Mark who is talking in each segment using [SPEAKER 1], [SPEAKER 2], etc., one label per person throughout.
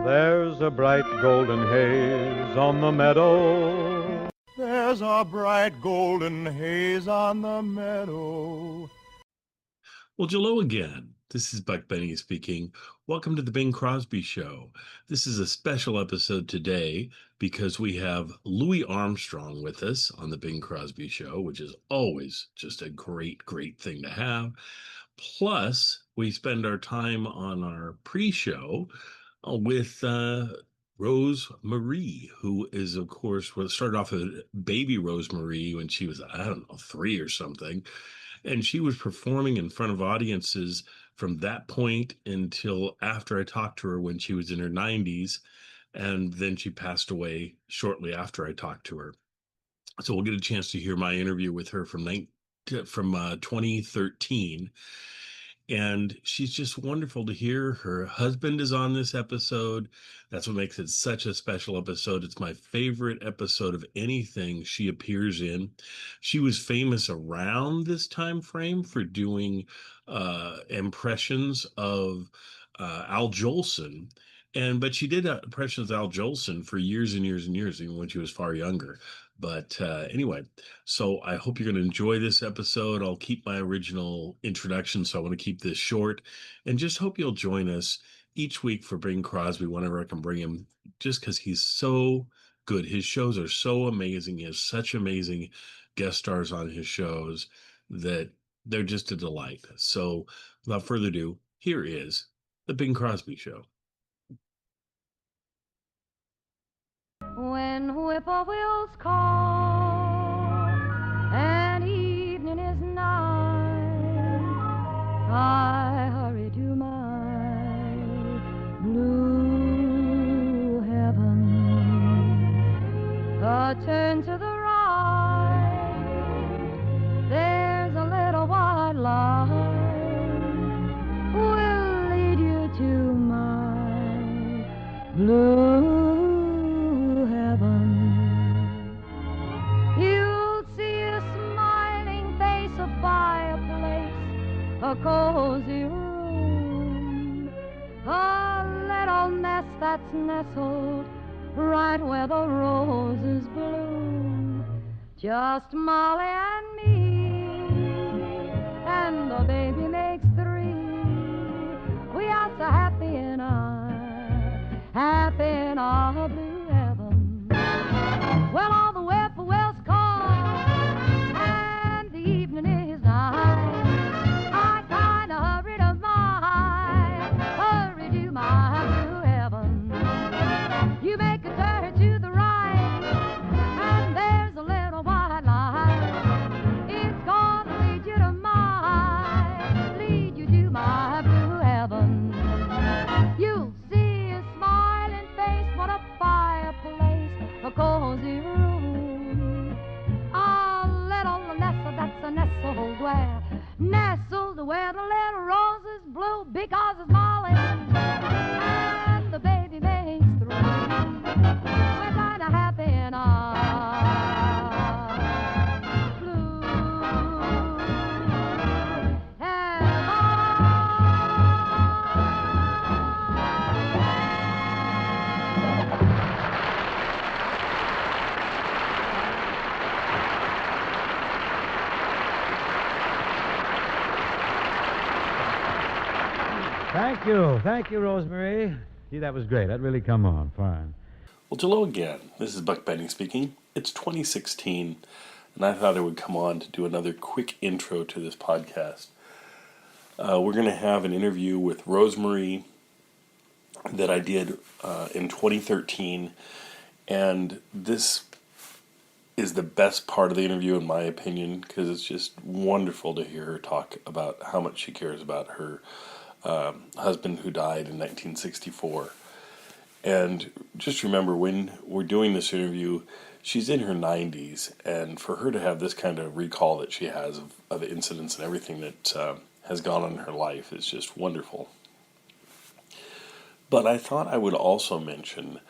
[SPEAKER 1] There's a bright golden haze on the meadow. There's a bright golden haze on the meadow.
[SPEAKER 2] Well, hello again. This is Buck Benny speaking. Welcome to the Bing Crosby Show. This is a special episode today because we have Louis Armstrong with us on the Bing Crosby Show, which is always just a great thing to have. Plus, we spend our time on our pre-show with Rose Marie, who is, of course, started off as baby Rose Marie when she was, I don't know, 3 or something. And she was performing in front of audiences from that point until after I talked to her when she was in her 90s. And then she passed away shortly after I talked to her. So we'll get a chance to hear my interview with her from 2013. And she's just wonderful to hear. Her husband is on this episode. That's what makes it such a special episode. It's my favorite episode of anything she appears in. She was famous around this time frame for doing impressions of Al Jolson. But she did impressions of Al Jolson for years and years and years, even when she was far younger. But anyway, so I hope you're going to enjoy this episode. I'll keep my original introduction, so I want to keep this short. And just hope you'll join us each week for Bing Crosby whenever I can bring him, just because he's so good. His shows are so amazing. He has such amazing guest stars on his shows that they're just a delight. So without further ado, here is the Bing Crosby Show.
[SPEAKER 3] When whippoorwills call and evening is nigh, I hurry to my blue heaven. Turn to the right, there's a little white light, will lead you to my blue. You'll see a smiling face, a fireplace, a cozy room, a little nest that's nestled right where the roses bloom. Just Molly and me, and the baby makes 3. We are so happy in our blue heaven. Well, all the whippoorwills call, and the evening is nigh. I kinda hurry to my blue heaven. You make a turn to the right, and there's a little white light. It's gonna lead you to my blue heaven. You'll see a smiling face, what a fireplace, a cozy room, a little nestle that's a nestled where the little roses bloom, because it's Molly and the baby makes 3. We're kinda happy in our blue
[SPEAKER 4] Thank you, Rosemary. Gee, that was great. That really come on fine.
[SPEAKER 2] Well, hello again. This is Buck Benny speaking. It's 2016, and I thought I would come on to do another quick intro to this podcast. We're going to have an interview with Rosemary that I did in 2013, and this is the best part of the interview, in my opinion, because it's just wonderful to hear her talk about how much she cares about her husband who died in 1964. And just remember, when we're doing this interview, she's in her 90s, and for her to have this kind of recall that she has of incidents and everything that has gone on in her life is just wonderful. But I thought I would also mention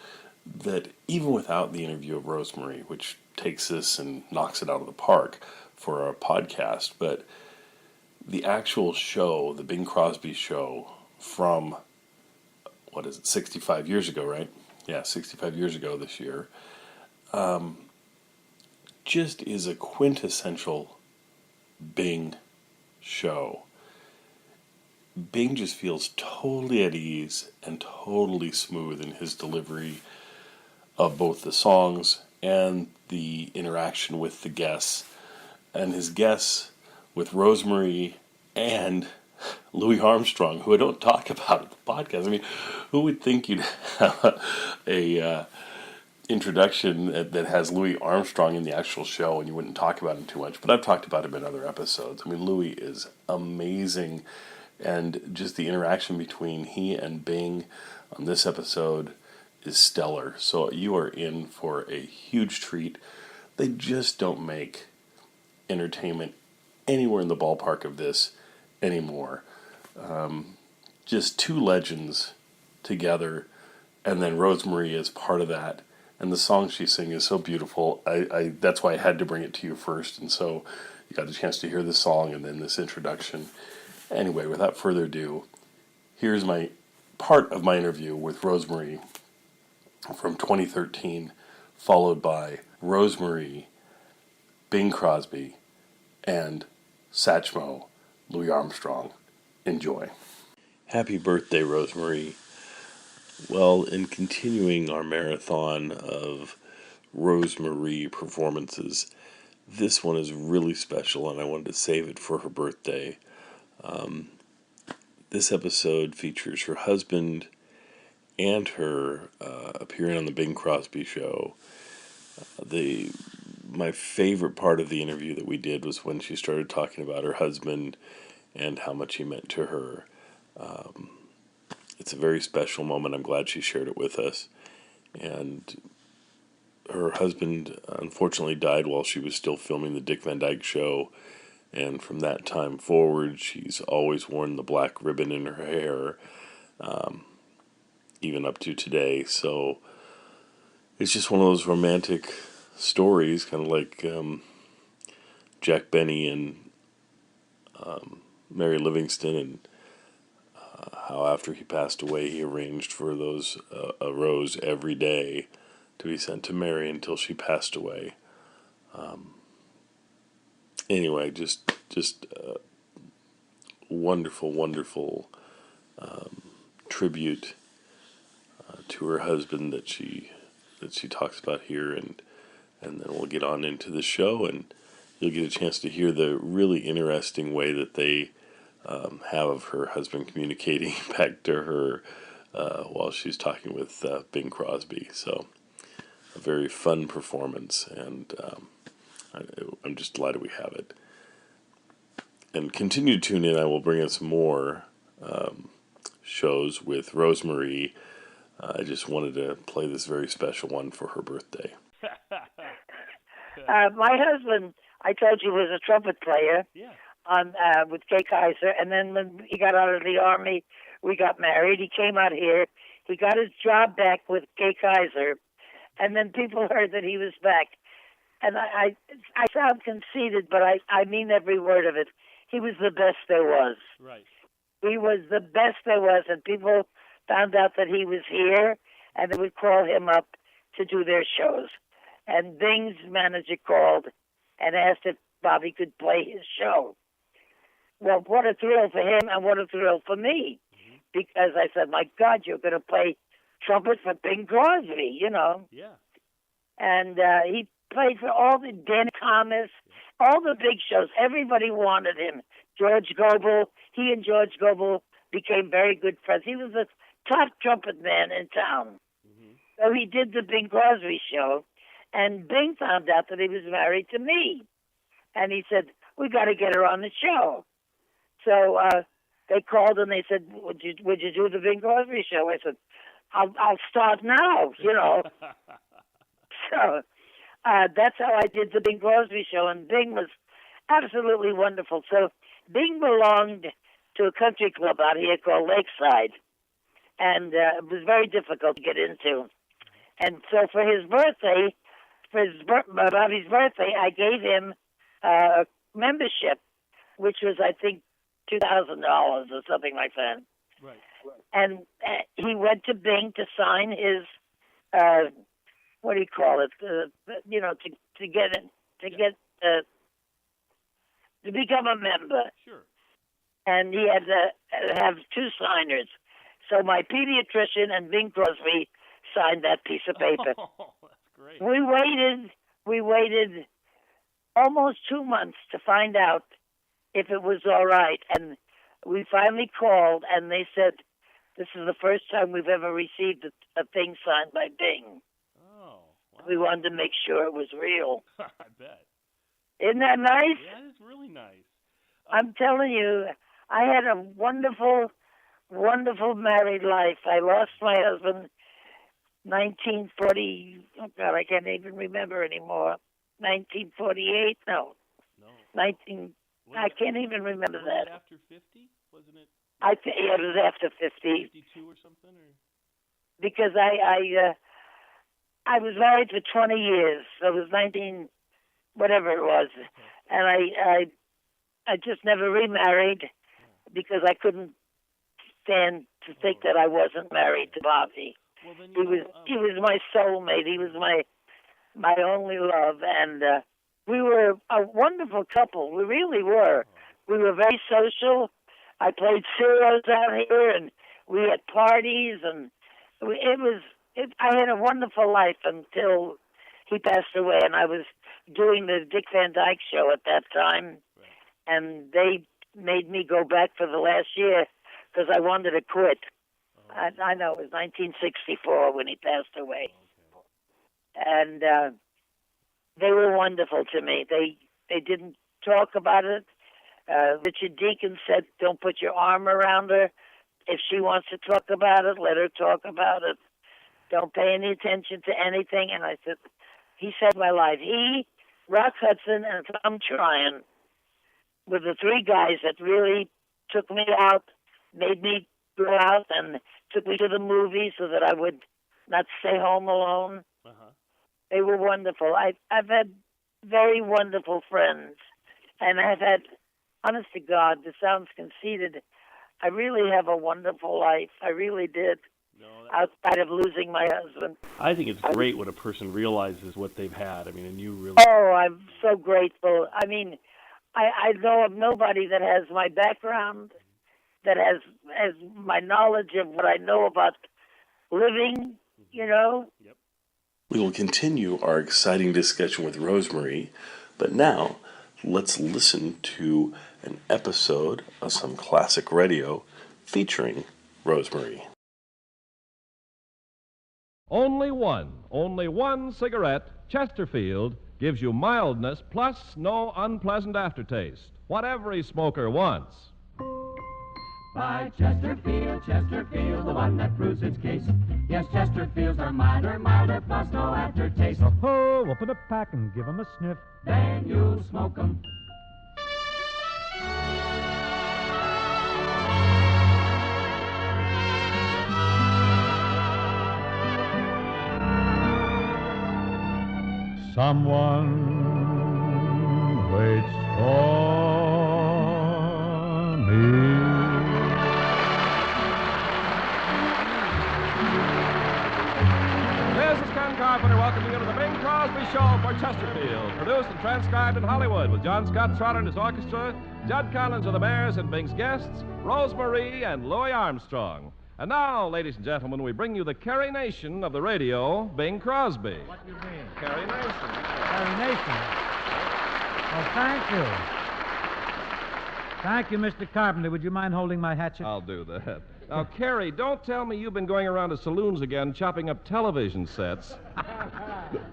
[SPEAKER 2] that even without the interview of Rosemary, which takes this and knocks it out of the park for our podcast, but the actual show, the Bing Crosby Show, from what is it, 65 years ago, right? Yeah, 65 years ago this year. Just is a quintessential Bing show. Bing just feels totally at ease and totally smooth in his delivery of both the songs and the interaction with the guests. And his guests with Rosemary and Louis Armstrong, who I don't talk about at the podcast. I mean, who would think you'd have a introduction that has Louis Armstrong in the actual show and you wouldn't talk about him too much? But I've talked about him in other episodes. I mean, Louis is amazing, and just the interaction between he and Bing on this episode is stellar. So you are in for a huge treat. They just don't make entertainment anywhere in the ballpark of this anymore. Just two legends together, and then Rosemary is part of that. And the song she sings is so beautiful. I that's why I had to bring it to you first. And so you got a chance to hear this song and then this introduction. Anyway, without further ado, here's my part of my interview with Rosemary from 2013, followed by Rosemary, Bing Crosby, and Satchmo, Louis Armstrong. Enjoy. Happy birthday, Rosemary. Well, in continuing our marathon of Rosemary performances, this one is really special, and I wanted to save it for her birthday. This episode features her husband and her appearing on the Bing Crosby show. My favorite part of the interview that we did was when she started talking about her husband and how much he meant to her. It's a very special moment. I'm glad she shared it with us. And her husband unfortunately died while she was still filming the Dick Van Dyke Show. And from that time forward, she's always worn the black ribbon in her hair, even up to today. So it's just one of those romantic stories, kind of like Jack Benny and Mary Livingston, and how after he passed away, he arranged for those a rose every day to be sent to Mary until she passed away. Anyway, just wonderful, wonderful tribute to her husband that she talks about here, and then we'll get on into the show, and you'll get a chance to hear the really interesting way that they have of her husband communicating back to her while she's talking with Bing Crosby. So a very fun performance, and I'm just delighted we have it. And continue to tune in. I will bring us more shows with Rosemary. I just wanted to play this very special one for her birthday.
[SPEAKER 5] My husband, I told you, was a trumpet player.
[SPEAKER 6] Yeah.
[SPEAKER 5] With Kay Kaiser, and then when he got out of the Army, we got married. He came out here. He got his job back with Kay Kaiser, and then people heard that he was back. And I sound conceited, but I mean every word of it. He was the best there was.
[SPEAKER 6] Right.
[SPEAKER 5] He was the best there was, and people found out that he was here, and they would call him up to do their shows. And Bing's manager called and asked if Bobby could play his show. Well, what a thrill for him and what a thrill for me. Mm-hmm. Because I said, my God, you're going to play trumpet for Bing Crosby, you know.
[SPEAKER 6] Yeah.
[SPEAKER 5] And he played for all the Dan Thomas, all the big shows. Everybody wanted him. George Goebel, he and George Goebel became very good friends. He was the top trumpet man in town. Mm-hmm. So he did the Bing Crosby show, and Bing found out that he was married to me. And he said, we got to get her on the show. So they called and they said, would you do the Bing Crosby show? I said, I'll start now, you know. So that's how I did the Bing Crosby show, and Bing was absolutely wonderful. So Bing belonged to a country club out here called Lakeside, and it was very difficult to get into. And so for his birthday, Bobby's birthday, I gave him a membership, which was, I think, $2,000 or something like that.
[SPEAKER 6] Right.
[SPEAKER 5] and he went to Bing to sign his, what do you call it? To get it, to become a member.
[SPEAKER 6] Sure.
[SPEAKER 5] And he had to have two signers. So my pediatrician and Bing Crosby signed that piece of paper.
[SPEAKER 6] Oh, that's great.
[SPEAKER 5] We waited almost 2 months to find out if it was all right. And we finally called, and they said, this is the first time we've ever received a thing signed by Bing.
[SPEAKER 6] Oh, wow.
[SPEAKER 5] We wanted to make sure it was real.
[SPEAKER 6] I bet.
[SPEAKER 5] Isn't that nice?
[SPEAKER 6] Yeah, it's really nice.
[SPEAKER 5] I'm telling you, I had a wonderful, wonderful married life. I lost my husband 1940. Oh, God, I can't even remember anymore. 1948? No. 19. I can't even remember that.
[SPEAKER 6] Was it after 50? Wasn't it?
[SPEAKER 5] Yeah, it was after 50.
[SPEAKER 6] 52 or something? Or?
[SPEAKER 5] Because I was married for 20 years. So it was 19, whatever it was.
[SPEAKER 6] Okay.
[SPEAKER 5] And I just never remarried because I couldn't stand to think that I wasn't married to Bobby.
[SPEAKER 6] Well, then
[SPEAKER 5] He was my soulmate. He was my only love, and we were a wonderful couple. We really were. We were very social. I played zeros out here, and we had parties, and I had a wonderful life until he passed away, and I was doing the Dick Van Dyke Show at that time, and they made me go back for the last year because I wanted to quit. I know, it was 1964 when he passed away. And they were wonderful to me. They didn't talk about it. Richard Deacon said, don't put your arm around her. If she wants to talk about it, let her talk about it. Don't pay any attention to anything. And I said, he saved my life. He, Rock Hudson, and Tom Tryon were the three guys that really took me out, made me go out, and took me to the movies so that I would not stay home alone.
[SPEAKER 6] Uh-huh.
[SPEAKER 5] They were wonderful. I've had very wonderful friends, and I've had, honest to God, this sounds conceited, I really have a wonderful life. I really did, outside of losing my husband.
[SPEAKER 6] I think it's great when a person realizes what they've had. I mean, and you really...
[SPEAKER 5] Oh, I'm so grateful. I mean, I know of nobody that has my background, that has my knowledge of what I know about living, you know.
[SPEAKER 6] Yep.
[SPEAKER 2] We will continue our exciting discussion with Rosemary, but now let's listen to an episode of some classic radio featuring Rosemary.
[SPEAKER 7] Only one cigarette, Chesterfield, gives you mildness plus no unpleasant aftertaste. What every smoker wants.
[SPEAKER 8] By Chesterfield, Chesterfield, the one that proves its case. Yes, Chesterfields are milder, plus no aftertaste.
[SPEAKER 4] Oh, open a pack and give 'em a sniff.
[SPEAKER 8] Then you'll smoke 'em.
[SPEAKER 1] Someone waits for me.
[SPEAKER 7] This is Ken Carpenter welcoming you to the Bing Crosby Show for Chesterfield, produced and transcribed in Hollywood with John Scott Trotter and his orchestra, Judd Collins of the Bears and Bing's guests, Rosemary and Louis Armstrong. And now, ladies and gentlemen, we bring you the Carrie Nation of the radio, Bing Crosby.
[SPEAKER 4] What do you mean?
[SPEAKER 7] Carrie Nation.
[SPEAKER 4] Carrie Nation. Oh, thank you. Thank you, Mr. Carpenter. Would you mind holding my hatchet?
[SPEAKER 7] I'll do that. Now, Carrie, don't tell me you've been going around to saloons again chopping up television sets.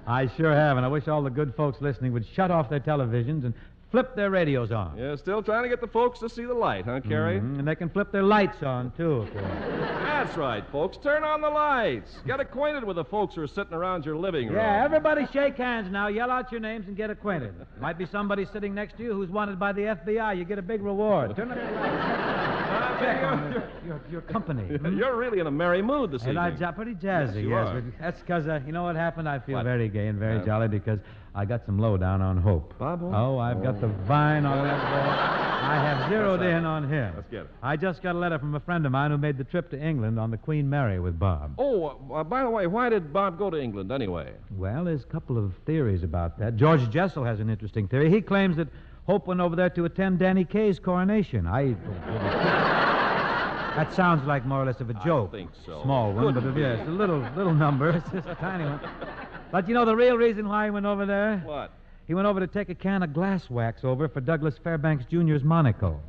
[SPEAKER 4] I sure have, and I wish all the good folks listening would shut off their televisions and flip their radios on.
[SPEAKER 7] Yeah, still trying to get the folks to see the light, huh, Carrie?
[SPEAKER 4] Mm-hmm. And they can flip their lights on, too, of course.
[SPEAKER 7] That's right, folks. Turn on the lights. Get acquainted with the folks who are sitting around your living room.
[SPEAKER 4] Yeah, everybody shake hands now. Yell out your names and get acquainted. Might be somebody sitting next to you who's wanted by the FBI. You get a big reward. Turn on the lights. check on your company. Hmm?
[SPEAKER 7] You're really in a merry mood this
[SPEAKER 4] And
[SPEAKER 7] evening.
[SPEAKER 4] pretty jazzy,
[SPEAKER 7] you
[SPEAKER 4] yes.
[SPEAKER 7] are.
[SPEAKER 4] But that's because, you know what happened? I feel
[SPEAKER 7] What?
[SPEAKER 4] very gay and very jolly because I got some lowdown on Hope.
[SPEAKER 7] Bob Hope?
[SPEAKER 4] Oh, I've got the vine on that boy. I have zeroed in on him.
[SPEAKER 7] Let's get it.
[SPEAKER 4] I just got a letter from a friend of mine who made the trip to England on the Queen Mary with Bob.
[SPEAKER 7] Oh, by the way, why did Bob go to England anyway?
[SPEAKER 4] Well, there's a couple of theories about that. George Jessel has an interesting theory. He claims that Hope went over there to attend Danny Kaye's coronation. That sounds like more or less of a joke.
[SPEAKER 7] I think so.
[SPEAKER 4] Small one, but yes, a little number. It's just a tiny one. But you know the real reason why he went over there?
[SPEAKER 7] What?
[SPEAKER 4] He went over to take a can of glass wax over for Douglas Fairbanks Jr.'s Monaco.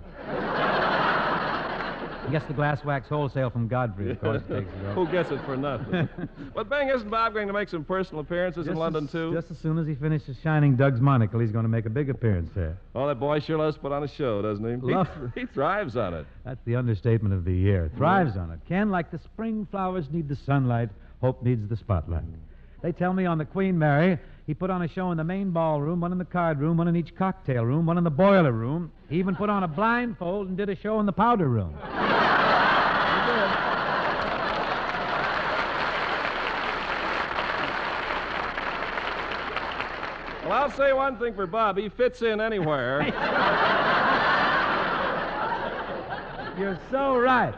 [SPEAKER 4] He gets the glass wax wholesale from Godfrey, of course. Takes it
[SPEAKER 7] Who gets it for nothing? But Bing, isn't Bob going to make some personal appearances in London, too?
[SPEAKER 4] Just as soon as he finishes shining Doug's monocle, he's going to make a big appearance there.
[SPEAKER 7] Oh, that boy sure loves to put on a show, doesn't he? He thrives on it.
[SPEAKER 4] That's the understatement of the year. Thrives on it. Ken, like the spring flowers need the sunlight, Hope needs the spotlight. They tell me on the Queen Mary, he put on a show in the main ballroom, one in the card room, one in each cocktail room, one in the boiler room. He even put on a blindfold and did a show in the powder room.
[SPEAKER 7] Well, I'll say one thing for Bob. He fits in anywhere.
[SPEAKER 4] You're so right.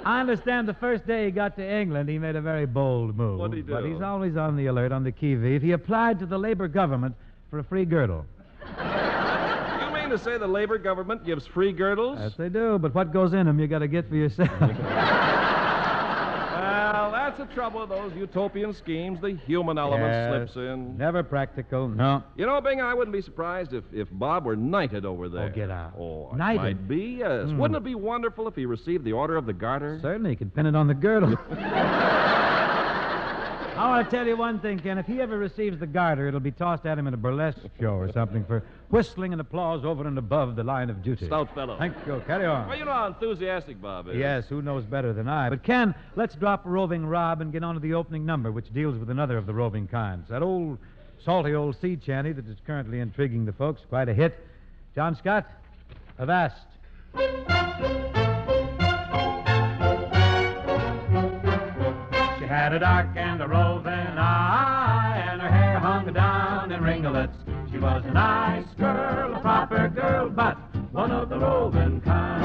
[SPEAKER 4] I understand the first day he got to England, he made a very bold move.
[SPEAKER 7] What'd he do?
[SPEAKER 4] But he's always on the alert, on the qui-vive. He applied to the Labor government for a free girdle.
[SPEAKER 7] You mean to say the Labor government gives free girdles?
[SPEAKER 4] Yes, they do, but what goes in them, you got to get for yourself.
[SPEAKER 7] Well, that's the trouble with those utopian schemes. The human element
[SPEAKER 4] Yes.
[SPEAKER 7] slips in.
[SPEAKER 4] Never practical, no.
[SPEAKER 7] You know, Bing, I wouldn't be surprised if Bob were knighted over there.
[SPEAKER 4] Oh, get out.
[SPEAKER 7] Oh, it
[SPEAKER 4] Knighted?
[SPEAKER 7] might be, yes. Wouldn't it be wonderful if he received the Order of the Garter?
[SPEAKER 4] Certainly, you could pin it on the girdle. I want to tell you one thing, Ken. If he ever receives the garter, it'll be tossed at him in a burlesque show or something for whistling and applause over and above the line of duty.
[SPEAKER 7] Stout fellow.
[SPEAKER 4] Thank you. Carry on.
[SPEAKER 7] Well, you know how enthusiastic Bob is.
[SPEAKER 4] Yes, who knows better than I. But, Ken, let's drop Roving Rob and get on to the opening number, which deals with another of the roving kinds. That old, salty old sea chanty that is currently intriguing the folks. Quite a hit. John Scott, avast. She had a dark and a roving eye, and her hair hung down in ringlets. She was a nice girl, a proper girl, but one of the roving kind.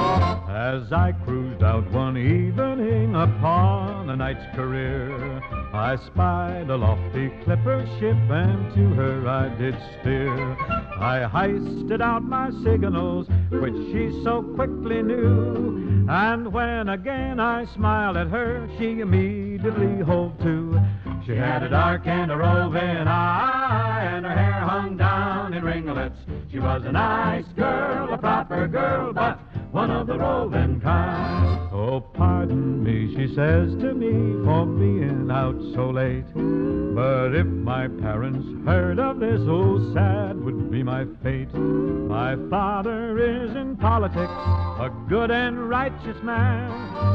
[SPEAKER 4] As I cruised out one evening upon a night's career, I spied a lofty clipper ship, and to her I did steer. I hoisted out my signals, which she so quickly knew, and when again I smiled at her, she immediately hove to. She had a dark and a roving eye, and her hair hung down in ringlets. She was a nice girl, a proper girl, but one of the roving kind. Oh, pardon me, she says to me, for being out so late. But if my parents heard of this, oh, sad would be my fate. My father is in politics, a good and righteous man.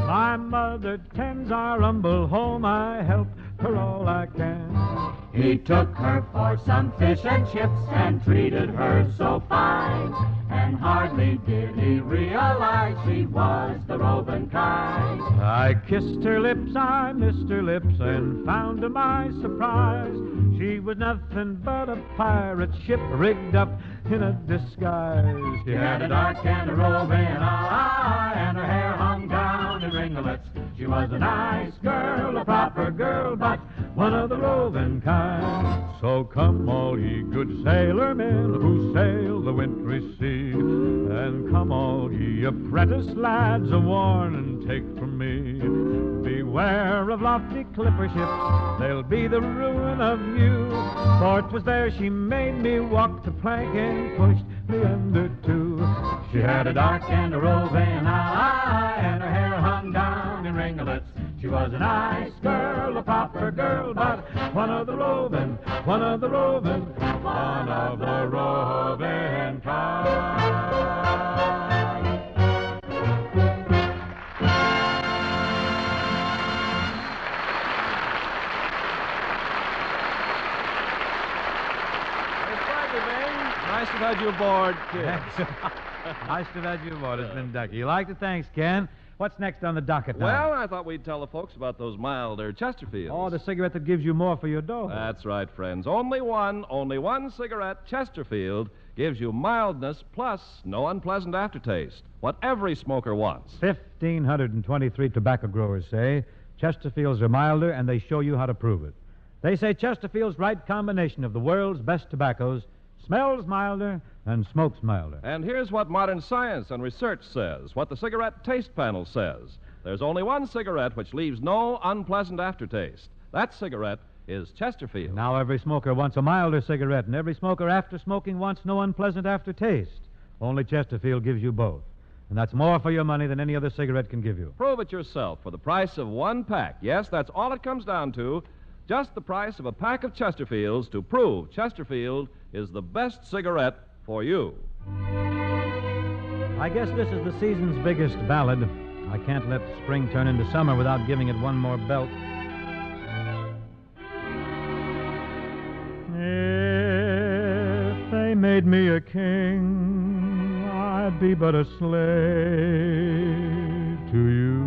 [SPEAKER 4] My mother tends our humble home, I help her all I can. He took her for some fish and chips and treated her so fine, and hardly did he realize she was the roving kind. I kissed her lips, I missed her lips, and found to my surprise she was nothing but a pirate ship rigged up in a disguise. She had a dark and a roving eye, and her hair hung down in ringlets. She was a nice girl, a proper girl, but one of the roving kind. So come all ye good sailor men who sail the wintry sea, and come all ye apprentice lads, a warning take from me. Beware of lofty clipper ships, they'll be the ruin of you. For 'twas there she made me walk the plank and pushed me under too. She had a dark and a roving eye, and her hair hung down in ringlets. She was a nice girl, a proper girl, but one of the roving kind.
[SPEAKER 7] Nice to have you aboard, kid.
[SPEAKER 4] Nice to have you aboard. It's been Ducky. You like the thanks, Ken.
[SPEAKER 9] What's next on the docket now?
[SPEAKER 7] Well, I thought we'd tell the folks about those milder Chesterfields.
[SPEAKER 9] Oh, the cigarette that gives you more for your dough.
[SPEAKER 7] That's right, friends. Only one cigarette, Chesterfield, gives you mildness plus no unpleasant aftertaste. What every smoker wants.
[SPEAKER 9] 1,523 tobacco growers say Chesterfields are milder, and they show you how to prove it. They say Chesterfield's right combination of the world's best tobaccos smells milder and smokes milder.
[SPEAKER 7] And here's what modern science and research says, what the cigarette taste panel says. There's only one cigarette which leaves no unpleasant aftertaste. That cigarette is Chesterfield.
[SPEAKER 9] Now every smoker wants a milder cigarette, and every smoker after smoking wants no unpleasant aftertaste. Only Chesterfield gives you both. And that's more for your money than any other cigarette can give you.
[SPEAKER 7] Prove it yourself for the price of one pack. Yes, that's all it comes down to. Just the price of a pack of Chesterfields to prove Chesterfield is the best cigarette for you.
[SPEAKER 9] I guess this is the season's biggest ballad. I can't let spring turn into summer without giving it one more belt. If they made me a king, I'd be but a slave to you.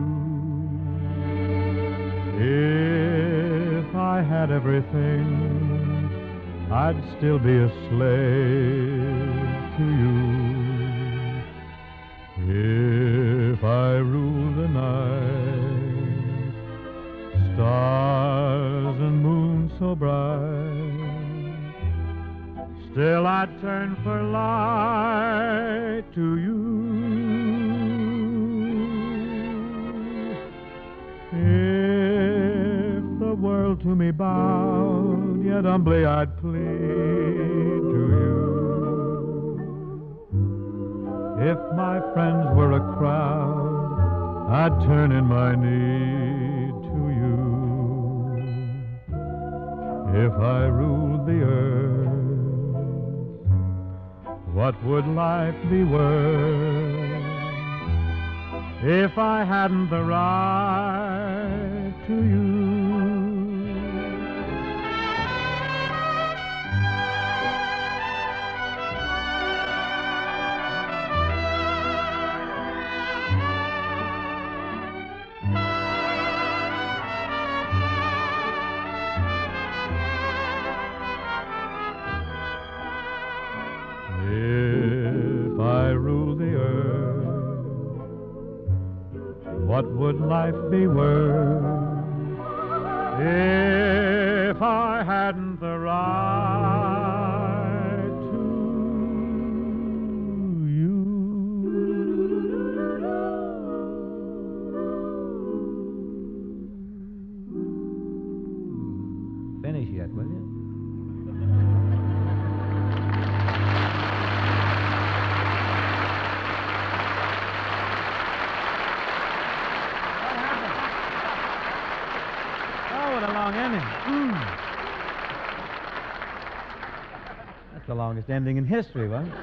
[SPEAKER 9] If I had everything, I'd still be a slave to you. If I ruled the night, stars and moon so bright, still I'd turn for light to you. If the world to me bowed, yet humbly I'd plead to you. If my friends were a crowd, I'd turn in my need to you. If I ruled the earth, what would life be worth if I hadn't the right to you? If I ruled the earth, what would life be worth if I hadn't the right to you? Finish yet, will you? That's the longest ending in history, wasn't it?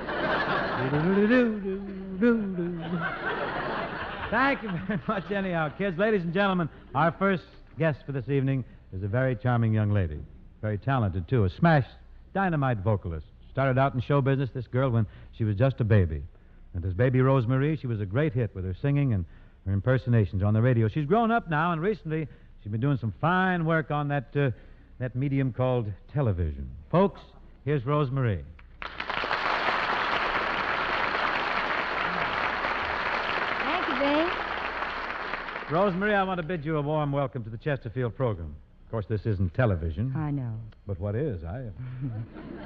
[SPEAKER 9] Thank you very much anyhow, kids. Ladies and gentlemen, our first guest for this evening is a very charming young lady. Very talented, too. A smash dynamite vocalist. Started out in show business, this girl, when she was just a baby. And as baby Rosemary, she was a great hit with her singing and her impersonations on the radio. She's grown up now, and recently she's been doing some fine work on that medium called television. Folks, here's Rosemary.
[SPEAKER 10] Thank you, Bing.
[SPEAKER 9] Rosemary, I want to bid you a warm welcome to the Chesterfield program. Of course, this isn't television.
[SPEAKER 10] I know.
[SPEAKER 9] But what is? I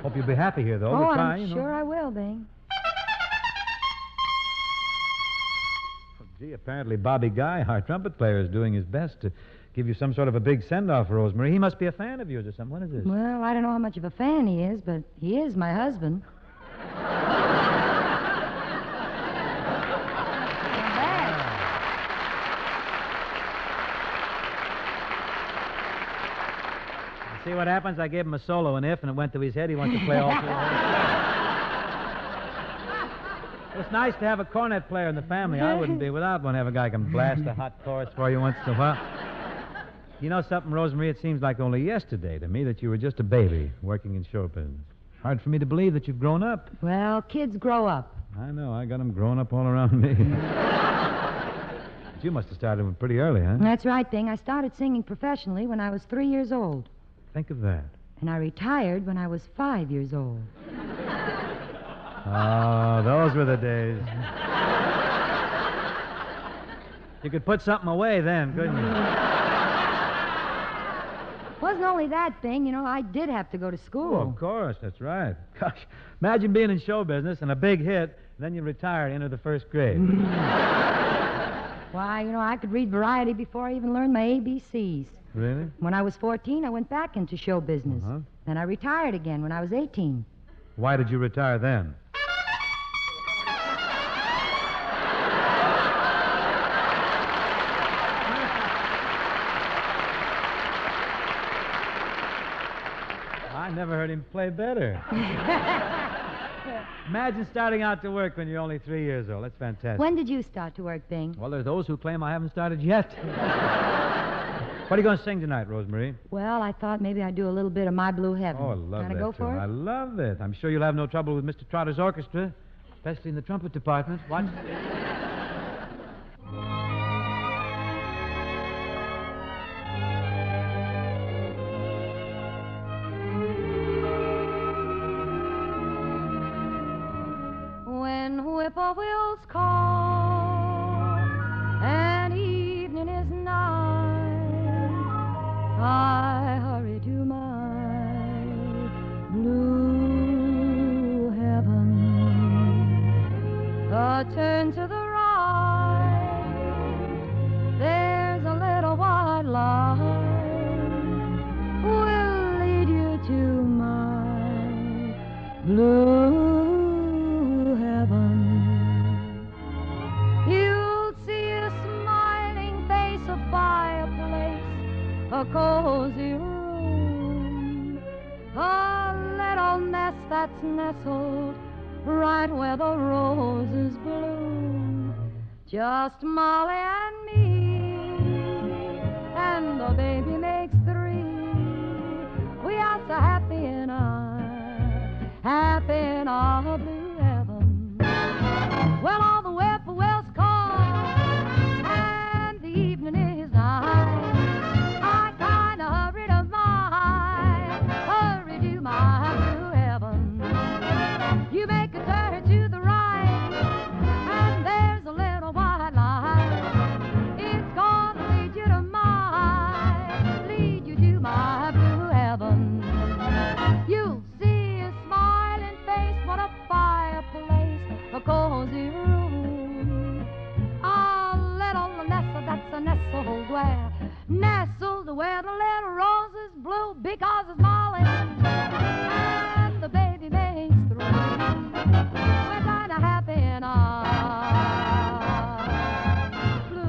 [SPEAKER 9] hope you'll be happy here, though.
[SPEAKER 10] Oh,
[SPEAKER 9] We're trying,
[SPEAKER 10] I'm sure I will, Bing.
[SPEAKER 9] Gee, apparently Bobby Guy, our trumpet player, is doing his best to give you some sort of a big send-off, Rosemary. He must be a fan of yours or something. What is this?
[SPEAKER 10] Well, I don't know how much of a fan he is, but he is my husband.
[SPEAKER 9] See what happens? I gave him a solo in If, and it went to his head. He wants to play all through. It's nice to have a cornet player in the family. I wouldn't be without one. Have a guy can blast a hot chorus for you once in a while. You know something, Rosemary? It seems like only yesterday to me that you were just a baby working in show business. Hard for me to believe that you've grown up.
[SPEAKER 10] Well, kids grow up.
[SPEAKER 9] I know. I got them growing up all around me. you must have started pretty early, huh?
[SPEAKER 10] That's right, Bing. I started singing professionally when I was 3 years old.
[SPEAKER 9] Think of that.
[SPEAKER 10] And I retired when I was 5 years old.
[SPEAKER 9] Oh, those were the days. You could put something away then, couldn't you?
[SPEAKER 10] Wasn't only that, Bing. You know, I did have to go to school.
[SPEAKER 9] Oh, of course, that's right. Gosh, imagine being in show business and a big hit, then you retire and enter the first grade.
[SPEAKER 10] Why, you know, I could read variety before I even learned my ABCs.
[SPEAKER 9] Really?
[SPEAKER 10] When I was 14, I went back into show business.
[SPEAKER 9] Uh-huh.
[SPEAKER 10] Then I retired again when I was 18.
[SPEAKER 9] Why did you retire then? I never heard him play better. Imagine starting out to work when you're only 3 years old. That's fantastic.
[SPEAKER 10] When did you start to work, Bing?
[SPEAKER 9] Well, there's those who claim I haven't started yet. What are you going to sing tonight, Rosemary?
[SPEAKER 10] Well, I thought maybe I'd do a little bit of My Blue Heaven.
[SPEAKER 9] Oh, I love
[SPEAKER 10] Can
[SPEAKER 9] that
[SPEAKER 10] I go
[SPEAKER 9] tune.
[SPEAKER 10] for it?
[SPEAKER 9] I love it. I'm sure you'll have no trouble with Mr. Trotter's orchestra, especially in the trumpet department. Watch.
[SPEAKER 3] When whippoorwills call and evening is nigh, I hurry to my blue heaven. A turn to the right, there's a little white light, will lead you to my blue heaven. You'll see a smiling face, a fireplace, a cozy room, a little nest that's nestled right where the roses bloom. Just Molly and me, and the baby makes 3. We are so happy in our blue heaven. Well, all the whippoorwills call, and the evening is nigh. I kinda hurry to my blue heaven. You make a turn to the right, and there's a little white light. It's gonna lead you to my blue heaven. You'll see a smiling face, what a fireplace, a cozy room, a little nestle that's a nestled where the little roses bloom, because it's Molly and the baby makes 3. We're kinda happy in our blue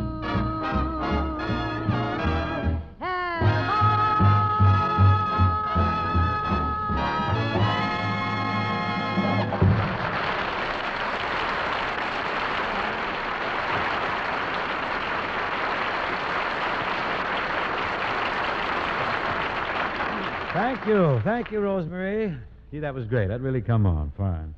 [SPEAKER 9] Thank you, Rosemary. Gee, that was great. That really come on. Fine.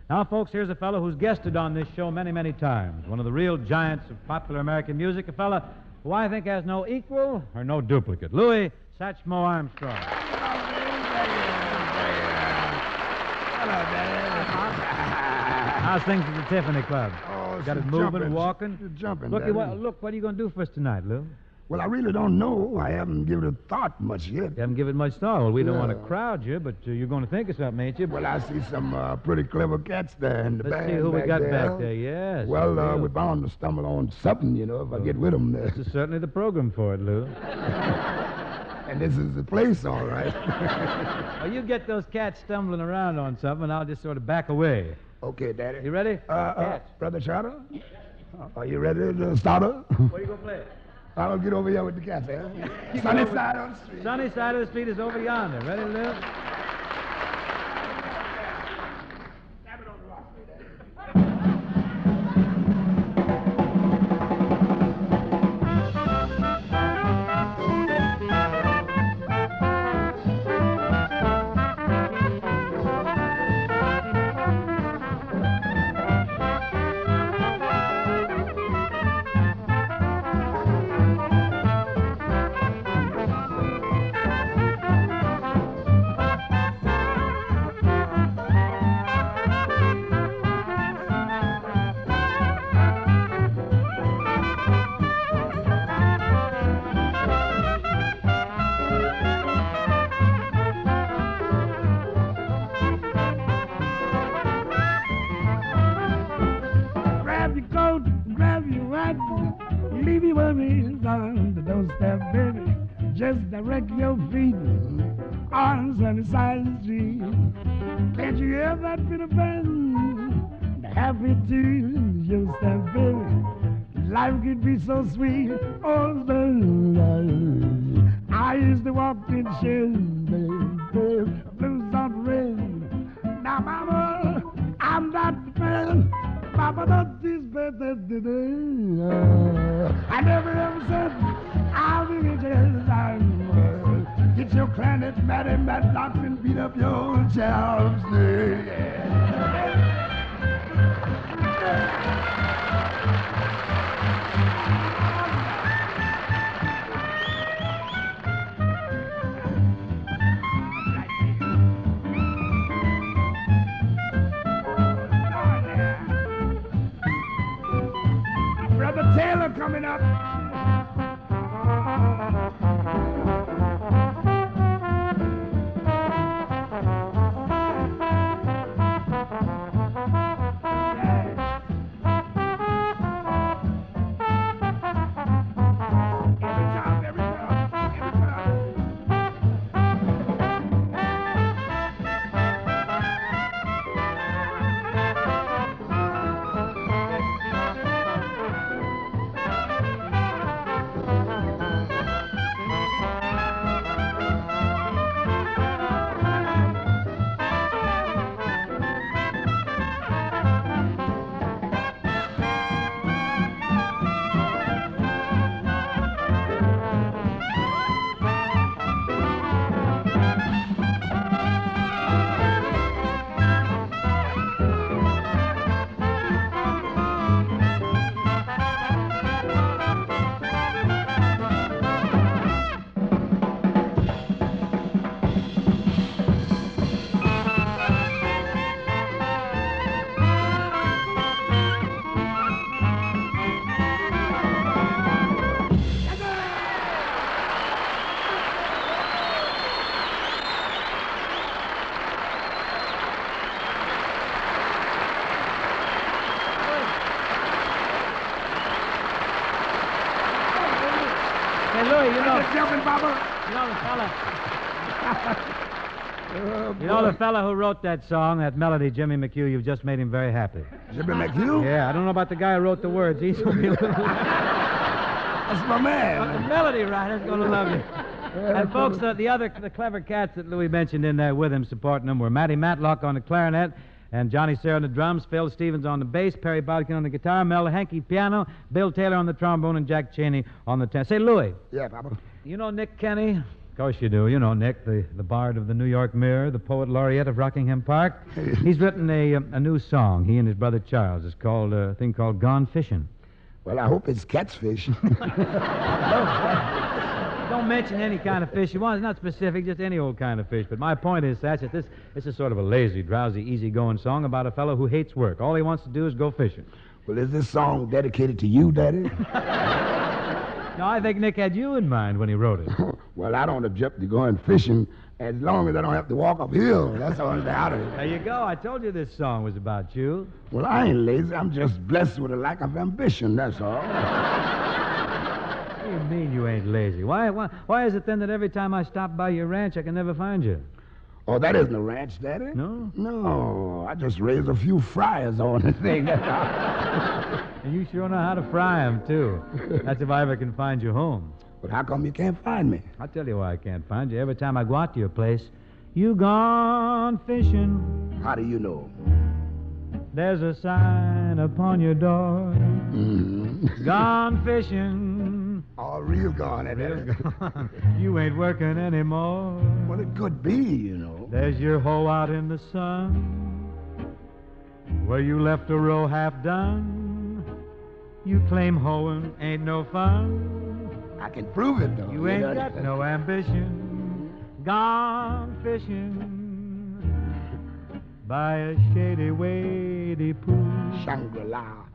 [SPEAKER 9] Now, folks, here's a fellow who's guested on this show many, many times. One of the real giants of popular American music. A fella who I think has no equal or no duplicate. Louis Satchmo Armstrong. How's things at the Tiffany Club?
[SPEAKER 11] Oh,
[SPEAKER 9] got it moving, walking?
[SPEAKER 11] She's jumping,
[SPEAKER 9] Look,
[SPEAKER 11] Daddy.
[SPEAKER 9] what are you going to do for us tonight, Lou?
[SPEAKER 11] Well, I really don't know. I haven't given it thought much yet.
[SPEAKER 9] You haven't given much thought. Well, we don't
[SPEAKER 11] No.
[SPEAKER 9] want to crowd you, but you're going to think of something, ain't you?
[SPEAKER 11] Well, I see some pretty clever cats there in the
[SPEAKER 9] Let's
[SPEAKER 11] band
[SPEAKER 9] see who we got
[SPEAKER 11] there.
[SPEAKER 9] back there. Yes.
[SPEAKER 11] Well,
[SPEAKER 9] real.
[SPEAKER 11] we're bound to stumble on something, you know, if I get with them there.
[SPEAKER 9] This is certainly the program for it, Lou.
[SPEAKER 11] And this is the place, all right.
[SPEAKER 9] Well, you get those cats stumbling around on something, and I'll just sort of back away.
[SPEAKER 11] Okay, Daddy.
[SPEAKER 9] You ready?
[SPEAKER 11] Brother Charter? Are you ready to start her?
[SPEAKER 9] What are you going to play?
[SPEAKER 11] I'll get over here with the cats, eh? Sunny side on the street.
[SPEAKER 9] Sunny side of the street is over yonder. Ready, Lou?
[SPEAKER 11] your feet on the sunny side of the street. Can't you hear that fiddle band? Happy to yourself, baby. Life could be so sweet. Oh, I used to walk in shoes, baby. Blues on red. Now, mama, I'm not the man. Papa, not this bad. I never ever said I'll be rich as I'm. Get your clarinet, Matty, Matlock, and beat up your chops. Brother Taylor coming up.
[SPEAKER 9] Hey, Louis, you know...
[SPEAKER 11] Jumping, Baba.
[SPEAKER 9] You know the fella... You know the fella who wrote that song, that melody, Jimmy McHugh, you've just made him very happy.
[SPEAKER 11] Jimmy McHugh?
[SPEAKER 9] Yeah, I don't know about the guy who wrote the words. He's going to be a little...
[SPEAKER 11] That's my man.
[SPEAKER 9] But the melody writer's going to love you. And folks, the clever cats that Louis mentioned in there with him, supporting him, were Matty Matlock on the clarinet, and Johnny Sayre on the drums, Phil Stevens on the bass, Perry Bodkin on the guitar, Mel Hankey piano, Bill Taylor on the trombone, and Jack Cheney on the tenor. Say, Louis.
[SPEAKER 11] Yeah, Papa.
[SPEAKER 9] You know Nick Kenny? Of course you do. You know Nick, the bard of the New York Mirror, the poet laureate of Rockingham Park. He's written a new song, he and his brother Charles. It's called a thing called Gone Fishing.
[SPEAKER 11] Well, I hope it's catfish.
[SPEAKER 9] Don't mention any kind of fish you want. It's not specific, just any old kind of fish. But my point is, Satch, that this is sort of a lazy, drowsy, easy-going song about a fellow who hates work. All he wants to do is go fishing.
[SPEAKER 11] Well, is this song dedicated to you, Daddy?
[SPEAKER 9] No, I think Nick had you in mind when he wrote it.
[SPEAKER 11] Well, I don't object to going fishing as long as I don't have to walk uphill. That's all that's out of it.
[SPEAKER 9] There you go. I told you this song was about you.
[SPEAKER 11] Well, I ain't lazy. I'm just blessed with a lack of ambition, that's all.
[SPEAKER 9] What do you mean you ain't lazy? Why is it then that every time I stop by your ranch, I can never find you?
[SPEAKER 11] Oh, that isn't a ranch, Daddy?
[SPEAKER 9] No?
[SPEAKER 11] No, I just raised a few fryers on the thing.
[SPEAKER 9] And you sure know how to fry 'em, too. That's if I ever can find you home.
[SPEAKER 11] But how come you can't find me?
[SPEAKER 9] I'll tell you why I can't find you. Every time I go out to your place, you gone fishing.
[SPEAKER 11] How do you know?
[SPEAKER 9] There's a sign upon your door.
[SPEAKER 11] Mm-hmm.
[SPEAKER 9] Gone fishing.
[SPEAKER 11] All real gone, Daddy.
[SPEAKER 9] Gone. You ain't working anymore.
[SPEAKER 11] Well, it could be, you know.
[SPEAKER 9] There's your hoe out in the sun, where you left a row half done. You claim hoeing ain't no fun.
[SPEAKER 11] I can prove it, though.
[SPEAKER 9] You ain't got no ambition. Gone fishing by a shady, wady pool.
[SPEAKER 11] Shangri-La.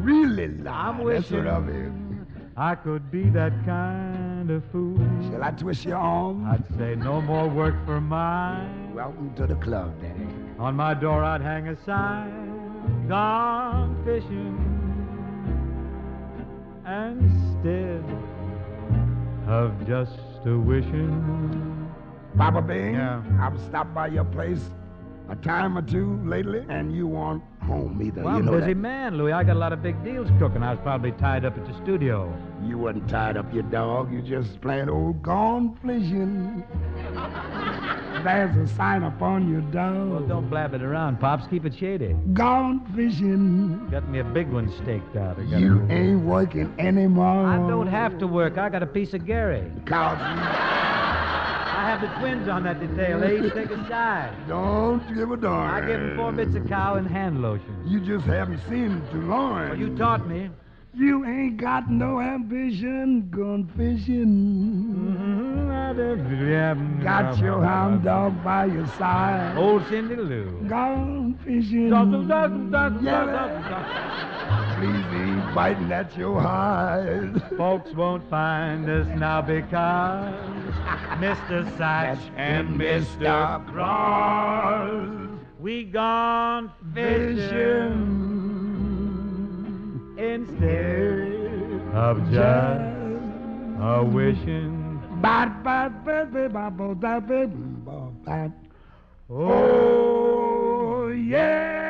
[SPEAKER 11] Really, la.
[SPEAKER 9] I'm wishing
[SPEAKER 11] That's what I mean.
[SPEAKER 9] I could be that kind of fool.
[SPEAKER 11] Shall I twist your arm?
[SPEAKER 9] I'd say no more work for mine.
[SPEAKER 11] Welcome to the club, Daddy.
[SPEAKER 9] On my door I'd hang a sign, gone fishing. Instead of just to wishing.
[SPEAKER 11] Papa Bing,
[SPEAKER 9] Yeah.
[SPEAKER 11] I've stopped by your place a time or two lately, and you weren't home either.
[SPEAKER 9] Well,
[SPEAKER 11] you
[SPEAKER 9] I'm
[SPEAKER 11] know
[SPEAKER 9] a busy
[SPEAKER 11] that.
[SPEAKER 9] man, Louis. I got a lot of big deals cooking. I was probably tied up at the studio.
[SPEAKER 11] You wasn't tied up, your dog. You just plain old gone fishing. There's a sign up on your dog.
[SPEAKER 9] Well, don't blab it around, Pops. Keep it shady.
[SPEAKER 11] Gone fishing.
[SPEAKER 9] Got me a big one staked out. I got
[SPEAKER 11] You ain't working anymore.
[SPEAKER 9] I don't have to work. I got a piece of Gary.
[SPEAKER 11] Cause
[SPEAKER 9] I have the twins on that detail. They each take a side.
[SPEAKER 11] don't give a darn.
[SPEAKER 9] I give them 4 bits of cow and hand lotion.
[SPEAKER 11] You just haven't seen it too long.
[SPEAKER 9] Well, you taught me.
[SPEAKER 11] You ain't got no ambition, gone fishing. Got your hound dog by your side.
[SPEAKER 9] Old Cindy Lou.
[SPEAKER 11] Gone fishing. Please ain't biting at your hide.
[SPEAKER 9] Folks won't find us now because Mr. Satch and Mr. Cross, we gone fishing instead of just a wishing.
[SPEAKER 11] Oh, yeah.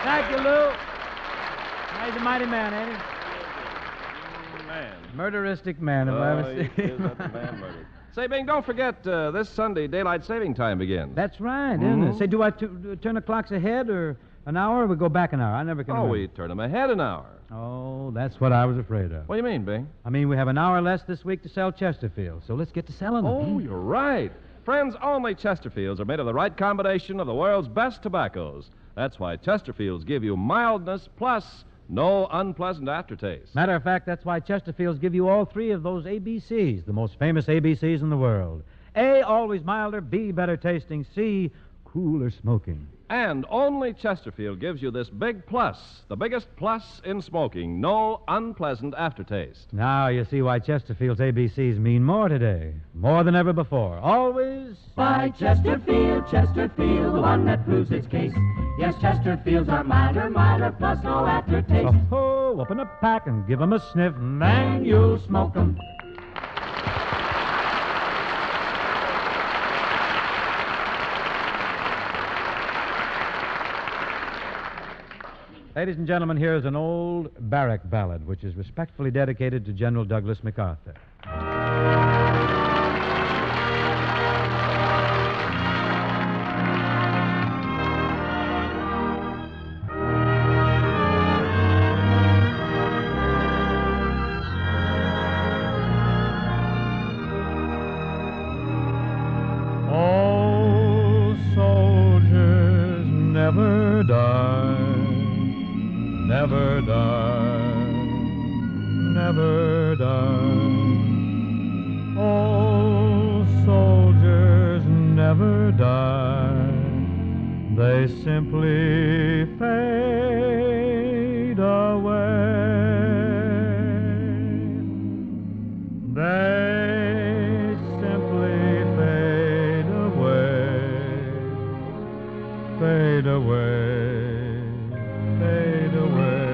[SPEAKER 9] Thank you, Lou. He's a mighty man, ain't he?
[SPEAKER 7] Man.
[SPEAKER 9] Murderistic man, if I ever
[SPEAKER 7] He
[SPEAKER 9] seen
[SPEAKER 7] is that the man murdered. Say, Bing, don't forget this Sunday daylight saving time begins.
[SPEAKER 9] That's right, isn't it? Say, do I turn the clocks ahead or an hour, or we go back an hour? I never can
[SPEAKER 7] Oh,
[SPEAKER 9] remember.
[SPEAKER 7] we turn them ahead an hour.
[SPEAKER 9] Oh, that's what I was afraid of.
[SPEAKER 7] What do you mean, Bing?
[SPEAKER 9] I mean, we have an hour less this week to sell Chesterfield, so let's get to selling them.
[SPEAKER 7] Oh, you're right. Friends, only Chesterfields are made of the right combination of the world's best tobaccos. That's why Chesterfields give you mildness plus no unpleasant aftertaste.
[SPEAKER 9] Matter of fact, that's why Chesterfields give you all 3 of those ABCs, the most famous ABCs in the world. A, always milder. B, better tasting. C, cooler smoking.
[SPEAKER 7] And only Chesterfield gives you this big plus, the biggest plus in smoking, no unpleasant aftertaste.
[SPEAKER 9] Now you see why Chesterfield's ABCs mean more today, more than ever before. Always
[SPEAKER 8] By Chesterfield, Chesterfield, the one that proves its case. Yes, Chesterfields are milder, milder, plus no aftertaste.
[SPEAKER 9] Oh, open a pack and give 'em a sniff, man, you'll smoke 'em. Ladies and gentlemen, here is an old barrack ballad, which is respectfully dedicated to General Douglas MacArthur. Old soldiers never die, never die, never die. Old soldiers never die, they simply fade away. They simply fade away, fade away, fade away.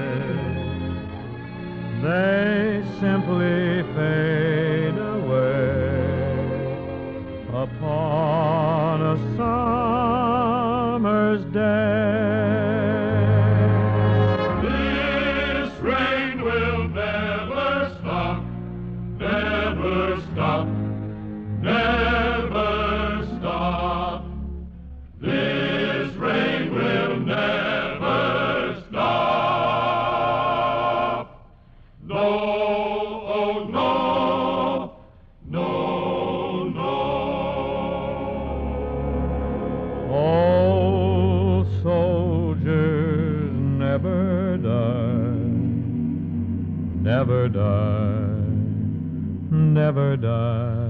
[SPEAKER 9] They simply fade away upon a summer's day.
[SPEAKER 12] This rain will never stop, never stop, never stop. This rain will never stop. No, oh no, no, no.
[SPEAKER 9] Old soldiers never die, never die, never die.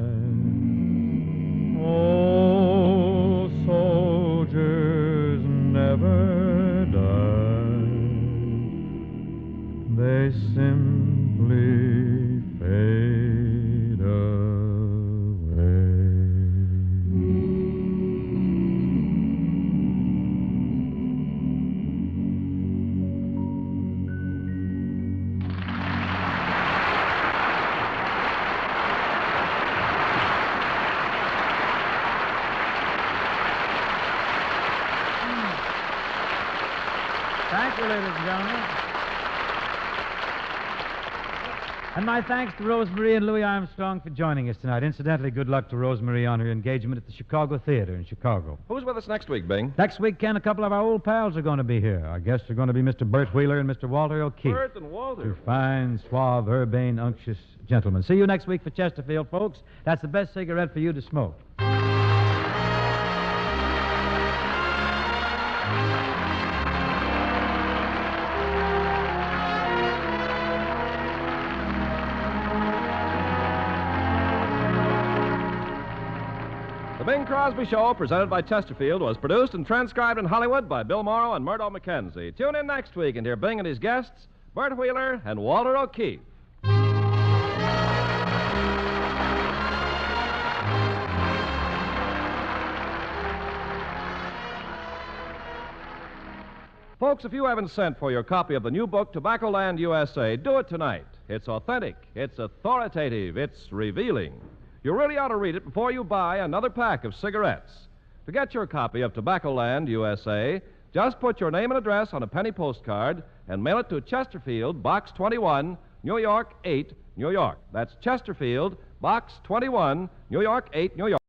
[SPEAKER 9] Old soldiers never die, they simply Thank you, ladies and gentlemen. And my thanks to Rosemarie and Louis Armstrong for joining us tonight. Incidentally, good luck to Rosemarie on her engagement at the Chicago Theater in Chicago.
[SPEAKER 7] Who's with us next week, Bing?
[SPEAKER 9] Next week, Ken, a couple of our old pals are going to be here. Our guests are going to be Mr. Bert Wheeler and Mr. Walter O'Keefe.
[SPEAKER 7] Bert and Walter.
[SPEAKER 9] Two fine, suave, urbane, unctuous gentlemen. See you next week for Chesterfield, folks. That's the best cigarette for you to smoke.
[SPEAKER 7] The Bing Crosby Show, presented by Chesterfield, was produced and transcribed in Hollywood by Bill Morrow and Murdo McKenzie. Tune in next week and hear Bing and his guests, Bert Wheeler and Walter O'Keefe. Folks, if you haven't sent for your copy of the new book, Tobacco Land USA, do it tonight. It's authentic, it's authoritative, it's revealing. You really ought to read it before you buy another pack of cigarettes. To get your copy of Tobacco Land USA, just put your name and address on a penny postcard and mail it to Chesterfield, Box 21, New York 8, New York. That's Chesterfield, Box 21, New York 8, New York.